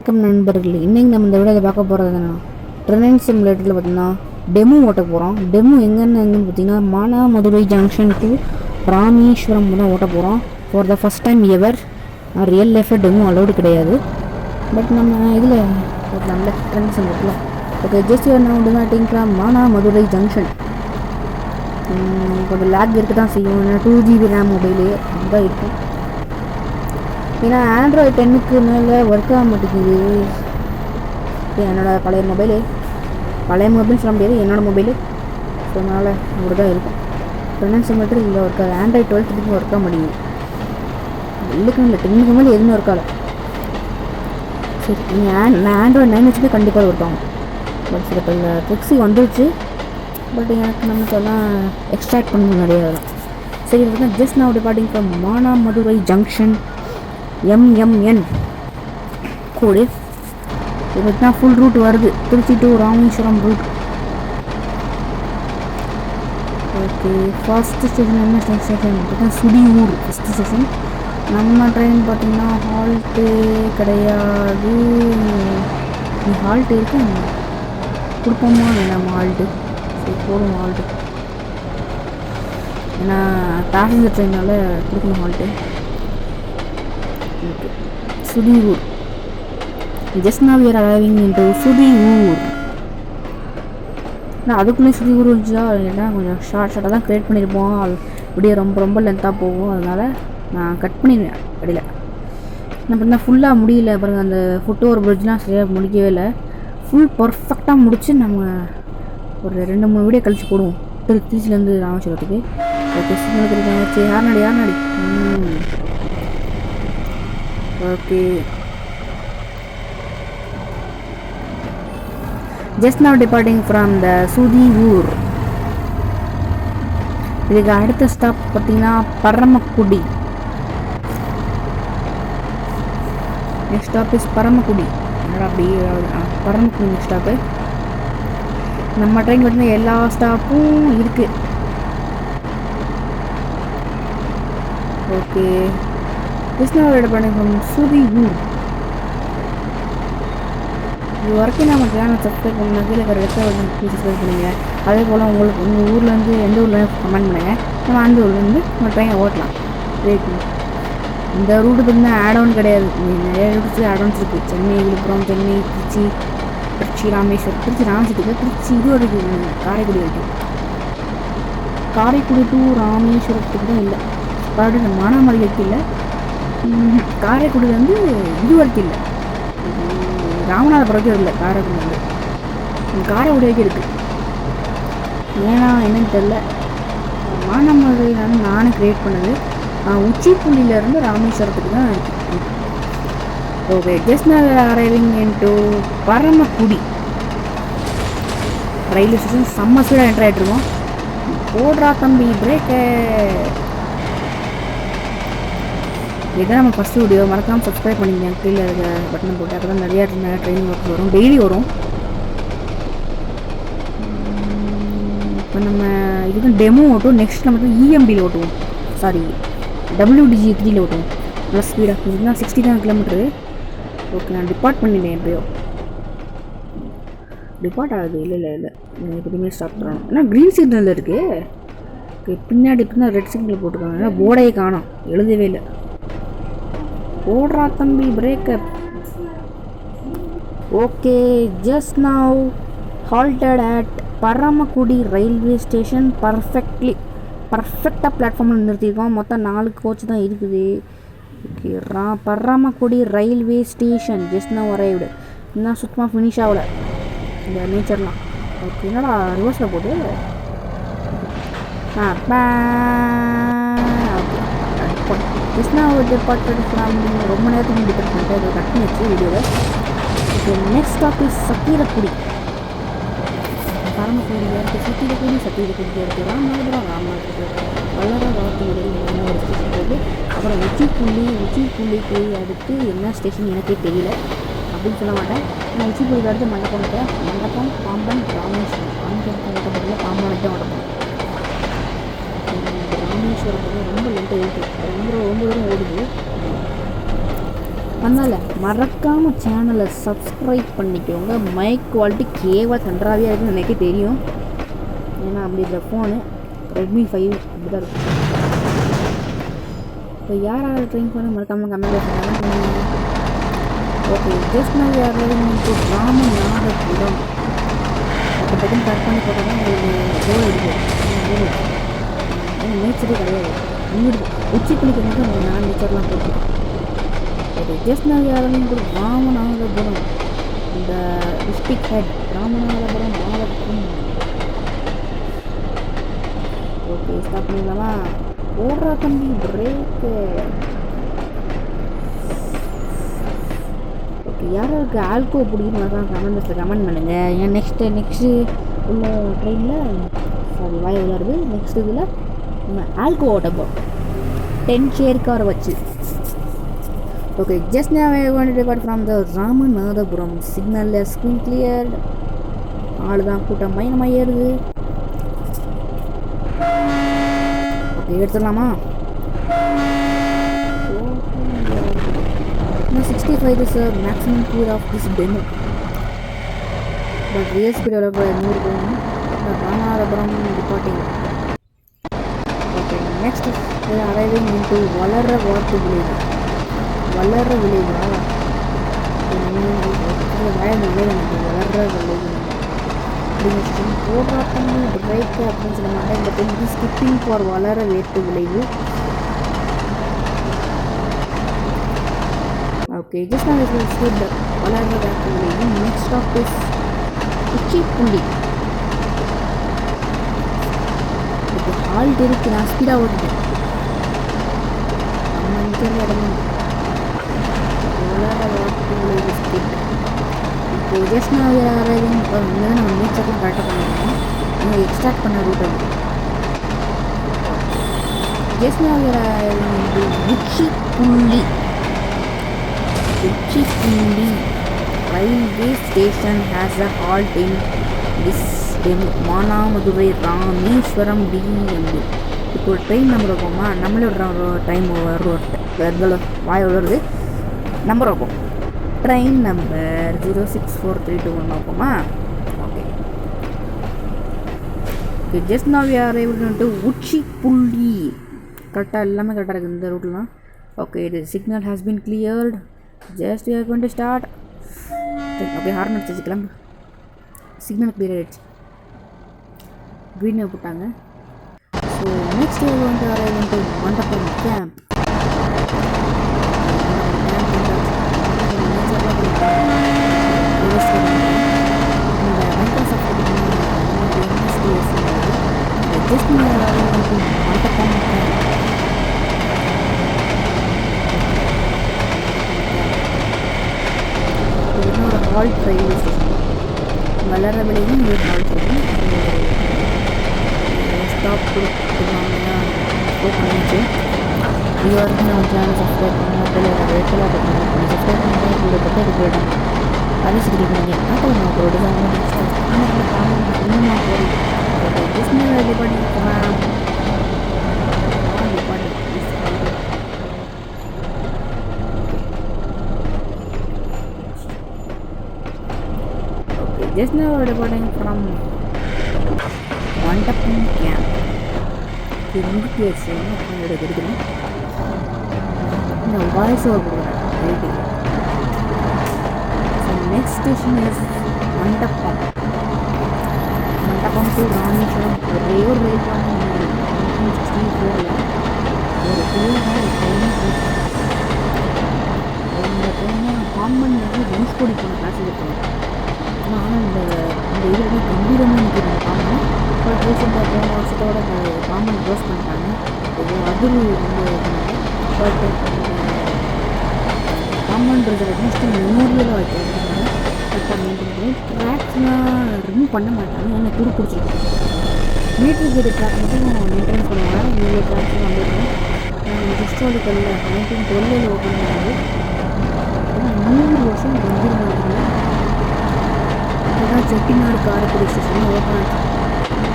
வணக்கம் நண்பர்களே, இன்றைக்கி நம்ம இந்த விட பார்க்க போகிறது என்னென்னா ட்ரெயின் சிமுலேட்டரில் பார்த்திங்கன்னா டெமோ ஓட்ட போகிறோம். டெமோ எங்கன்னு பார்த்திங்கன்னா மானாமதுரை ஜங்ஷன் டு ராமேஸ்வரம் தான் ஓட்ட போகிறோம். For the first time ever. Real லைஃப்பில் டெமோ அலோடு கிடையாது. பட் நம்ம இதில் நல்ல ட்ரெயின் சிமுலேட்டரில் ஓகே. ஜஸ்ட் நான் டிமாட்டிங்கிறா மானாமதுரை ஜங்ஷன் கொஞ்சம் லேக் இருக்க தான் செய்யும். ஏன்னா 2GB ரேம் மொபைலு அதுதான் இருக்கும். ஏன்னா ஆண்ட்ராய்டு 10க்கு மேலே ஒர்க் ஆக மாட்டேங்குது. என்னோடய பழைய மொபைல் சொல்ல முடியாது, என்னோடய மொபைலு. ஸோ அதனால் அப்படி தான் இருக்கும். ட்ரெயின் சிமுலேட்டர் இல்லை ஒர்க் ஆகுது. ஆண்ட்ராய்டு 12 ஒர்க் ஆக மாட்டேங்குது. இல்லைக்கும் இல்லை 10க்கு மேலே எதுவுமே ஒர்க் ஆகலை. சரி, நீங்கள் நான் ஆண்ட்ராய்டு 9 வச்சுட்டு கண்டிப்பாக ஒர்க் ஆகும். பட் சில இப்போ இந்த ட்ரிக்ஸி வந்துருச்சு. பட் எனக்கு நமக்கு எல்லாம் எக்ஸ்ட்ராக்ட் பண்ணணும் நிறைய அதெல்லாம். சரி, பார்த்தா ஜஸ்ட் நான் departing from Manamadurai junction MMN code. இது தான் ஃபுல் ரூட் வருது, Trichy to Rameswaram route. Okay, first station என்ன ஸ்டேஷன் பார்த்தீங்கன்னா சுடியூர் ஃபஸ்ட்டு ஸ்டேஷன். நம்ம ட்ரெயின் பார்த்திங்கன்னா ஹால்ட்டு கிடையாது. ஹால்ட்டு இருக்கு, கொடுப்போமா வேணாம் ஹால்ட்டு? சரி போடுவோம் ஹால்ட்டு, ஏன்னா பேசஞ்சர் ட்ரெயினால் கொடுக்கணும் halt. Okay, Sudiyur. Just now we are arriving into Sudiyur. நான் அதுக்குள்ளே சுடியூர் இருந்துச்சா இல்லைன்னா கொஞ்சம் ஷார்ட்டாக தான் க்ரியேட் பண்ணியிருப்போம். அது இப்படியே ரொம்ப லென்த்தாக போகும். அதனால் நான் கட் பண்ணிடுவேன் இடையில. நான் பார்த்தா ஃபுல்லாக முடியல பாருங்கள். அந்த ஃபுட் ஓவர் பிரிட்ஜ்லாம் சரியாக முடிக்கவே இல்லை. ஃபுல் பர்ஃபெக்டாக முடிச்சு நம்ம ஒரு 2-3 வீடியோ கழிச்சு போடுவோம். திருச்சிலேருந்து ராமேஸ்வரத்துக்கு. ஓகே, சிக்னல் யாருனாடி okay. Just now departing from the Sudiyur. இதுக்கு அடுத்த ஸ்டாப் பார்த்தீங்கன்னா Paramakudi. Next stop is Paramakudi. என்னடா அப்படி பரமக்குடி நெக்ஸ்ட் ஸ்டாப்பு. நம்ம ட்ரெயின் பார்த்தீங்கன்னா எல்லா ஸ்டாப்பும் இருக்குது. Okay, just now departing from Sudiyur. இது வரைக்கும் நம்ம சேனல் சப்ஸ்கிரைப் பண்ணால் கீழே சப்ஸ்கிரைப் பண்ணுங்கள். அதே போல் உங்களுக்கு உங்கள் ஊர்லேருந்து எந்த ஊரில் கமெண்ட் பண்ணுங்கள். நம்ம அந்த ஊர்லேருந்து நம்ம ட்ரெயினை ஓட்டலாம். இந்த ரூட்டு பார்த்தீங்கன்னா ஆட்-ஆன் கிடையாது. நிறைய ரூட்ஸ் ஆட்-ஆன்ஸ் இருக்குது. சென்னை விழுப்புரம், சென்னை திருச்சி ராமேஸ்வரம், திருச்சி இது வரைக்கும் காரைக்குடி வரைக்கும். காரைக்குடி டு ராமேஸ்வரத்துக்கு தான் இல்லை. மறுபடியும் இந்த மானாமதுரைக்கு இல்லை. காரைக்குடியிலேருந்து இது வரைக்கும் இல்லை, ராமநாதபுரத்துக்கு இல்லை. காரைக்குடி வரைக்கும் இருக்குது. ஏன்னா என்னன்னு தெரில. மானாமதுரை நானே க்ரியேட் பண்ணது. உச்சிப்புள்ளியிலேருந்து ராமேஸ்வரத்துக்கு தான் இருக்குது. Okay, just now arriving into Paramakudi railway station. செம்ம ஸ்பீடாக என்ட்ரு ஆகிட்ருக்கோம். போடுறா தம்பி பிரேக்கு. இதுதான் நம்ம ஃபஸ்ட்டு வீடியோ. மறக்காமல் சப்ஸ்கிரைப் பண்ணிக்கங்க. கீழே இருக்க பட்டனை போட்டு அப்போ தான் நிறையா ட்ரெயின் ஒர்க் வரும், டெய்லி வரும். இப்போ நம்ம இதுக்கு டெமோ ஓட்டும். நெக்ஸ்ட் நம்ம வந்து EMDயில் ஓட்டுவோம், சாரி WDG3யில் ஓட்டுவோம். நல்லா ஸ்பீடாக இருந்துச்சுன்னா 60 தான் கிலோமீட்டரு. ஓகே, நான் டிபார்ட் பண்ணிட்டேன். எப்படியோ டிபார்ட் ஆகுது. இல்லை எப்படியுமே ஸ்டாப் பண்ணணும். ஏன்னா க்ரீன் சிக்னல் இருக்குது. பின்னாடி ரெட் சிக்னல் போட்டுருக்காங்க. ஏன்னா போர்டையே காணோம், எழுதவே இல்லை. ஓடுறா தம்பி breakup. Okay, just now ஹால்டட் at Paramakudi railway station. பர்ஃபெக்டாக பிளாட்ஃபார்மில் நிறுத்தியிருக்கோம். மொத்தம் 4 கோச் தான் இருக்குது. Okay, Paramakudi railway station just now arrived. இன்னும் சுத்தமாக ஃபினிஷ் ஆகலை இந்த நேச்சர்லாம். ஓகே, என்னடா ரிவர்ஸில் போட்டு ஜஸ்ட் நவ் டிபார்ட்டட் ஃப்ரம். ரொம்ப நேரத்துக்கு டிபெண்ட் பண்ணிட்டு அதை கட் பண்ணி வச்சு வீடியோவை. Okay, next stop is Sathirakudi. Paramakudi இருக்குது, சத்திரக்குடி இருக்குது, ராமநாதபுரம் வல்லரவாத்துறை ஒரு ஸ்டேஷன் போட்டு அப்புறம் உச்சிப்புள்ளிக்கு அடுத்து என்ன ஸ்டேஷன் எனக்கே தெரியல அப்படின்னு சொல்ல மாட்டேன். நான் உச்சிப்புள்ளிக்கு அடுத்து மண்டபம் பாம்பன் ராமேஸ்வரம். ஓட்டப்படல, பாம்பனுக்கு தான் ஓட்டப்படும். ராமேஸ்வரத்துக்கு ரொம்ப லென்த்தாக இருக்குது. ரொம்ப தூரம் ஓடுது. அதனால் மறக்காமல் சேனலை சப்ஸ்கிரைப் பண்ணிக்கோங்க. மைக் குவாலிட்டி கேவல் கன்றாவியாக இருக்குன்னு எனக்கே தெரியும். ஏன்னா அப்படி இந்த ஃபோனு ரெட்மி 5 அப்படி தான் இருக்கும். இப்போ யார் யார் ட்ரெயின் பண்ண மறக்காமல் கமெண்ட் பண்ணுங்க. ஓகே, ஜஸ்ட் நான் யாராவது ராமநாதபுரம் அப்போ டக்குன்னு கட் பண்ணி போட்டால் தான் உங்களுக்கு கோல் அடிக்கும். நேச்சரே கிடையாது. இங்கிட்டு உச்சி குளிக்கிறது நான் நேச்சர்லாம் போட்டுருக்கேன். ஓகே, ஜஸ்ட் நான் யாராவது ராமநாதபுரம் இந்த டிஸ்ட்ரிக்ட் ஹெட் ராமநாதபுரம் மாவட்டம். ஓகே, ஸ்டாப் பண்ணிடலாமா? ஓடுறா தம்பி, பிரேக்கு. ஓகே, யாராருக்கு ஆல்கோ பிடிக்குன்னு கமெண்ட் பண்ணுங்கள். ஏன் நெக்ஸ்ட்டு உள்ள ட்ரெயினில் சாரி வாய் விளாடுது. நெக்ஸ்ட் இதில் நம்ம ஆல்கோ ஓட்ட போகிறோம் 10 சேர் காரை வச்சு. Okay, just now I want to depart from the Ramanathapuram signal screen cleared. ஆள் தான் கூட்டம் பயணமாக ஏறுது. Okay, எடுத்துடலாமா? 65 is the maximum speed of this demo, but real speed of 100 km. Ramanathapuram departing. Okay, next is arriving into வளர வாட்டு விளைவு. வளர விளைவா வளர விளைவு போராட்டம் பிரேக் அப்படின்னு சொல்ல மாட்டேன். இந்த டைம் ஸ்கிப்பிங் ஃபார் வளர வேட்டு விளைவு. ஓகே, ஜஸ்ட் நான் ஸ்கிப் வளர வேட்டு விளைவு. Next stop is Uchipuli. இப்போ ஹால்ட் இருக்கு, நான் ஸ்பீடாக ஓட்டுட்டேன். நம்ம நிற்கிற இடமும் வளர வாட்டு விளைவு ஸ்கிப். இப்போ ஜஸ்ட் நான் அரைவிங் வந்து நம்ம நீச்சலும் கரெக்டாக பண்ணியிருக்கோம். நீங்கள் எக்ஸ்ட்ராக்ட் பண்ண ரூட் அது ஜஸ்ட் நான் வந்து Uchipuli. Uchipuli railway station has a halt in this Manamadurai Rameswaram TMP. இப்போ ஒரு ட்ரெயின் நம்பர் வைப்போமா? நம்மளோட டைம் வாய் வருது நம்பர் வைப்போம். ட்ரெயின் நம்பர் 06432 பார்ப்போமா? Okay, just now we are able to Uchipuli. கரெக்டாக எல்லாமே கரெக்டாக இருக்குது இந்த ரூட்லாம். ஓகே, இது signal has been cleared. Just we are going to start. Okay, horn அடிச்சு கிளம்பு. சிக்னல் கிளியர் ஆகிடுச்சு, க்ரீனை போட்டாங்க. So next we want to arrive into மண்டபம் கேம்ப். ஹால்ட் ரயில்வே ஸ்டேஷன் வளர விளைவும் ஒரு ஹால்ட் ஸ்டேஷன். ஸ்டாப் கொடுத்துருவாங்கன்னா பண்ணிச்சு. இது வரைக்கும் நம்ம சேனல் சப்ஸ்கிரைப் பண்ணால் ரெட்டில் பண்ணி சப்ஸ்கிரைப் பண்ணி இவ்வளோ பற்றி இது போயிடும். அதை சொல்லி பண்ணி அப்போ நான் ஒரு இன்னும் ரெடி பண்ணிக்கலாம். Okay, just now departing from மண்டபம் கேம்ப். இது முடிச்சு எடுக்கணும். நான் வாய்ஸ் ஓவர் கொடுக்குறேன். ஸோ நெக்ஸ்ட் ஸ்டேஷன் இஸ் மண்டபம். மண்டபம் டு ராமேஸ்வரம் ஒரே ஒரு ரயில் பாதை 1964 ஒரு ட்ரெயினை காமன் தனுஷ்கோடி போன பேசஞ்சர் போனோம். ஆனால் இந்த இதில் கம்பீரமாக நிற்கிது காமன். பட் ரீசெண்டாக போன வருஷத்தோட காமன் க்ளோஸ் பண்ணிட்டாங்க. அதில் வந்து பட் காமன் ரிசர்வ் ஸ்டில் மெமோரியலாக வச்சுருக்காங்க. கரெக்டாக மெயின்டைன் பண்ணி ட்ராக்ஸ்லாம் ரிமூவ் பண்ண மாட்டாங்க. ஏன்னா துரு பிடிச்சிருக்கோம். மீட்டர் கேட்டு ட்ராக் மட்டும் மெயின்டைன் பண்ணுவாங்க. இவ்வளோ ட்ராக்ஸ்லாம் வந்துருக்கோம். ஹிஸ்டாரிக்கலில் 1912 ஓப்பன் பண்ணது. 100 வருஷம் கம்பீரமாக இதுதான் செட்டிநாடு காரைக்குடி ஸ்டேஷன் ஓப்பன் ஆச்சு.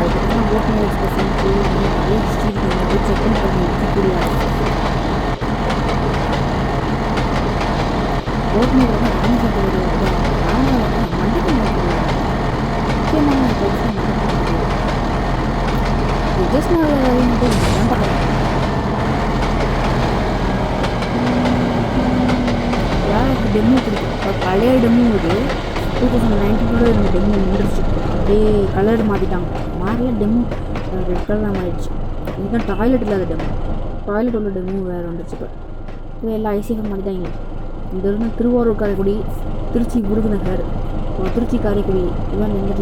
அதுக்கப்புறம் ஓப்பன் எக்ஸ்பிரஷன் நிறைய ஸ்ட்ரீட் வந்து செக்இன் பண்ணி இருக்கக்கூடிய ஓட்டுநர் வந்து ராமசாமி ஒரு ராமசாமி மண்டபம் முக்கியமான விஜயஸ்நாவில் வந்து நான் பார்க்கலாம். யாருக்கு டெமோ பிடிக்கும்? இப்போ பழைய டெமோ இது 2019 இந்த டெமோ முடிஞ்சிச்சு. அப்படியே கலர் மாற்றிட்டாங்க. மாறல டெமோ ரெட் கலர் மாறிடுச்சு. இதுதான் டாய்லெட் இல்லாத டெமோ. டாய்லெட் உள்ள டெமோ வேறு வந்துடுச்சு. இப்போ எல்லாம் ஐசிஎஃப் மாதிரி தான் இங்கே. இந்த இருந்து திருவாரூர் காரைக்குடி, திருச்சி விருதுநகர், திருச்சி காரைக்குடி இவன் இந்த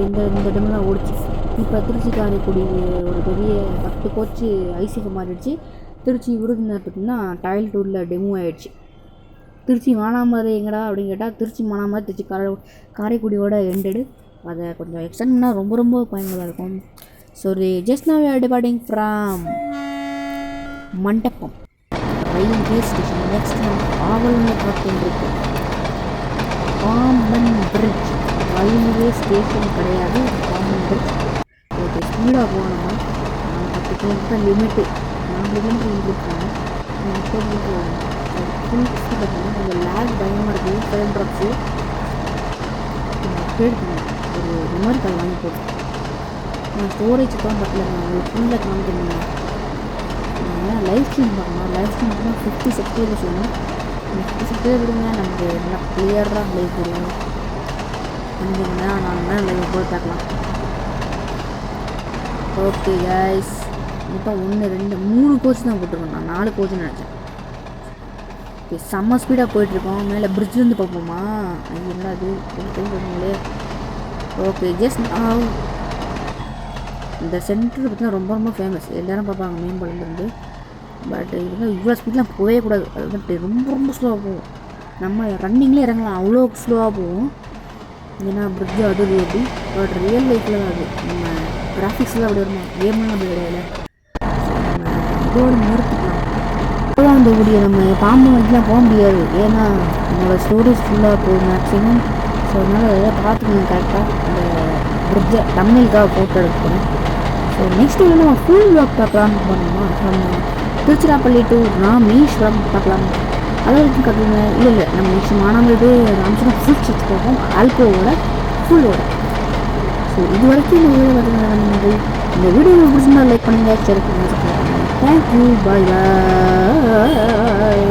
டெமோ தான் ஓடிச்சு. இப்போ திருச்சி காரைக்குடி ஒரு பெரிய 10 கோச்சு ஐசிஎஃப் மாறிடுச்சு. திருச்சி விருதுநகர் பார்த்திங்கன்னா டாய்லெட் உள்ள டெமோ ஆகிடுச்சு. திருச்சி மானாமதுரை எங்கடா அப்படின்னு கேட்டால் திருச்சி மானாமதுரை திருச்சி காரைக்குடியோட எண்டடு. அதை கொஞ்சம் எக்ஸ்டெண்ட் பண்ணால் ரொம்ப ரொம்ப பயனுள்ளதாக இருக்கும். So just now we are departing from Mandapam railway station. Next நம்ம ஆவல்னு பார்த்துருக்கு பாம்பன் பிரிட்ஜ். ரயில்வே ஸ்டேஷன் கிடையாது, பாம்பன் பிரிட்ஜ். ஓகே, ஸ்பீடாக போகணுமா? 10 கிலோமீட்டர் லிமிட்டு. 4 கிலோமீட்டர் இருக்காங்க. 30 கிலோமீட்டர் ஃபுல் ஸ்பீட் பார்த்தீங்கன்னா கொஞ்சம் லேக் பயமாக இருக்குது. ஃபைல் ட்ராப்ஸு கேட்டுக்கோங்க. ஒரு மெமரி கார்டு வாங்கி போட்டு நான் ஸ்டோரேஜ் தான் பட்டல. நான் உங்களுக்கு ஃபுல்லாக காமிக்கணும். ஏன்னா லைவ் ஸ்ட்ரீம் பார்க்கணும். லைவ் ஸ்ட்ரீம் பார்த்தீங்கன்னா 50 சப்ஸ்கிரைபர்ஸ் வேணும். 50 சப்ஸ்கிரைபர் விடுங்க, நமக்கு நல்லா கிளியராக லைவ் போடுவோம். வந்தீங்கன்னா நான் லைவ் போய் பார்க்கலாம். ஓகே கைஸ், மொத்தம் 1 2 3 கோச் தான் போட்டிருக்கோம். நான் 4 கோச்சுன்னு நினச்சேன். ஓகே, செம்ம ஸ்பீடாக போயிட்டுருக்கோம். மேலே பிரிட்ஜ்லேருந்து பார்ப்போமா? என்னடா அது சொல்லுங்களே. ஓகே, ஜஸ்ட் இந்த சென்டர் பார்த்தீங்கன்னா ரொம்ப ரொம்ப ஃபேமஸ். எல்லோரும் பார்ப்பாங்க மேம்பாலத்துலேருந்து. பட் இது வந்து இவ்வளோ ஸ்பீட்லாம் போகவே கூடாது. அது வந்து ரொம்ப ரொம்ப ஸ்லோவாக போகும். நம்ம ரன்னிங்லேயே இறங்கலாம், அவ்வளோ ஸ்லோவாக போகும். ஏன்னா பிரிட்ஜு அது எப்படி. பட் ரியல் லைஃப்பில் தான் அது. நம்ம கிராஃபிக்ஸ்லாம் அப்படி வருமா? கேம்லாம் அப்படி கிடையாது. நம்ம இதோடு நிறுத்திக்கலாம். இப்போலாம் அந்த வீடியோ நம்ம பாம்பு வந்துலாம் போக முடியாது. ஏன்னா என்னோடய ஸ்டோரேஜ் ஃபுல்லாக போகும் மேக்ஸிமம். ஸோ அதனால் எதாவது பார்த்துக்கணும் கரெக்டாக. அந்த பிரிட்ஜை தமிழுக்காக போட்டு எடுத்துக்கிறேன். ஸோ நெக்ஸ்ட் வந்து நம்ம ஃபுல் வாக் பார்க்கலான்னு பண்ணணுமா? நம்ம திருச்சிராப்பள்ளி டு ராமேஸ்வரம் பார்க்கலாம். அதை வரைக்கும் கற்றுங்க. இல்லை நம்ம நெக்ஸ்ட் மானாமது ராமேஸ்வரம் ஃபுல் சுற்றி போகும். ஆல்கோவோட ஃபுல்லோட. ஸோ இது வரைக்கும் இந்த வீடியோ பார்த்துங்க. இந்த வீடியோ பிடிச்சிருந்தா லைக் பண்ணுங்கள், ஷேர் பண்ணுங்கள். தேங்க்யூ, பாய் பாய்.